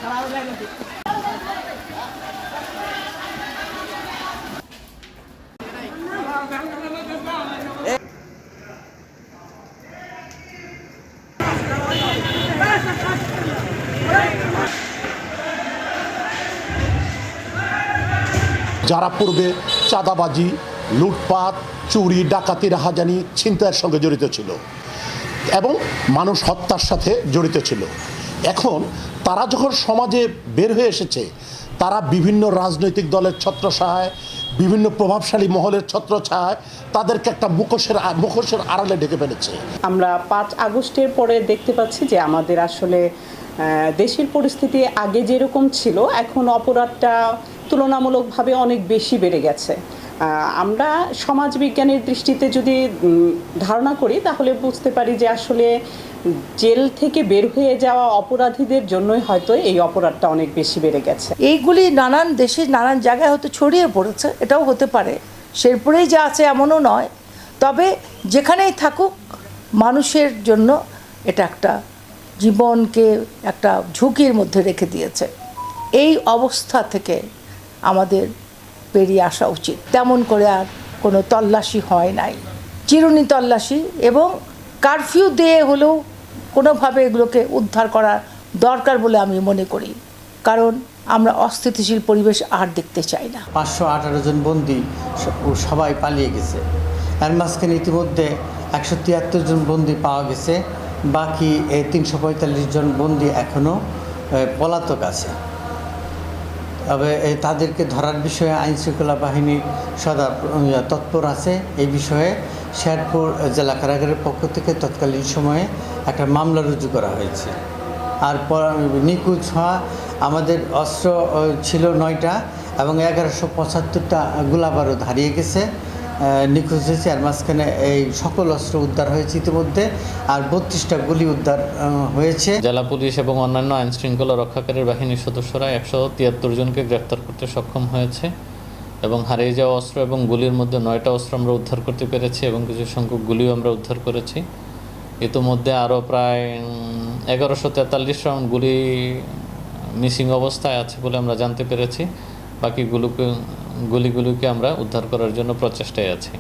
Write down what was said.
যারা পূর্বে চাঁদাবাজি, লুটপাট, চুরি, ডাকাতি, রাহাজানি, ছিনতাইয়ের সঙ্গে জড়িত ছিল এবং মানুষ হত্যার সাথে জড়িত ছিল, এখন তারা যখন সমাজে বের হয়ে এসেছে, তারা বিভিন্ন রাজনৈতিক দলের ছত্রছায়ায়, বিভিন্ন প্রভাবশালী মহলের ছত্রছায়ায় তাদেরকে একটা মুখোশের আড়ালে ঢেকে ফেলেছে। আমরা 5 আগস্টের পরে দেখতে পাচ্ছি যে আমাদের আসলে দেশের পরিস্থিতি আগে যেরকম ছিল এখন অপরাধটা তুলনামূলকভাবে অনেক বেশি বেড়ে গেছে। আমরা সমাজবিজ্ঞানের দৃষ্টিতে যদি ধারণা করি তাহলে বুঝতে পারি যে আসলে জেল থেকে বের হয়ে যাওয়া অপরাধীদের জন্যই হয়তো এই অপরাধটা অনেক বেশি বেড়ে গেছে। এইগুলি নানান দেশে নানান জায়গায় হয়তো ছড়িয়ে পড়েছে, এটাও হতে পারে, শেরপুরেই যা আছে এমনও নয়। তবে যেখানেই থাকুক মানুষের জন্য এটা একটা জীবনকে একটা ঝুঁকির মধ্যে রেখে দিয়েছে। এই অবস্থা থেকে আমাদের বেরিয়ে আসা উচিত। তেমন করে আর কোনো তল্লাশি হয় নাই, চিরুনি তল্লাশি এবং কারফিউ দিয়ে হলেও কোনোভাবে এগুলোকে উদ্ধার করা দরকার বলে আমি মনে করি, কারণ আমরা অস্থিতিশীল পরিবেশ আর দেখতে চাই না। 518 জন বন্দী সবাই পালিয়ে গেছে, এর মাঝখানে ইতিমধ্যে 173 জন বন্দী পাওয়া গেছে, বাকি 345 জন বন্দী এখনও পলাতক আছে। তবে তাদেরকে ধরার বিষয়ে আইনশৃঙ্খলা বাহিনী সদা তৎপর আছে। এই বিষয়ে শেরপুর জেলা কারাগারের পক্ষ থেকে তৎকালীন সময়ে একটা মামলা রুজু করা হয়েছে। আর নিখোঁজ হওয়া আমাদের অস্ত্র ছিল 9টা এবং 1175টা গোলাবারুদ হারিয়ে গেছে, নিখোঁজ হয়েছে। আর মাঝখানে এই সকল অস্ত্র উদ্ধার হয়েছে ইতিমধ্যে, আর 32টা গুলি উদ্ধার হয়েছে। জেলা পুলিশ এবং অন্যান্য আইন শৃঙ্খলা রক্ষাকারী বাহিনীর সদস্যরা 173 জনকে গ্রেফতার করতে সক্ষম হয়েছে এবং হারিয়ে যাওয়া অস্ত্র এবং গুলির মধ্যে 9টা অস্ত্র আমরা উদ্ধার করতে পেরেছি এবং কিছু সংখ্যক গুলিও আমরা উদ্ধার করেছি। ইতিমধ্যে আরও প্রায় 1143 রাউন্ড গুলি মিসিং অবস্থায় আছে বলে আমরা জানতে পেরেছি। বাকি গুলিগুলোকে আমরা উদ্ধার করার জন্য প্রচেষ্টায় আছি।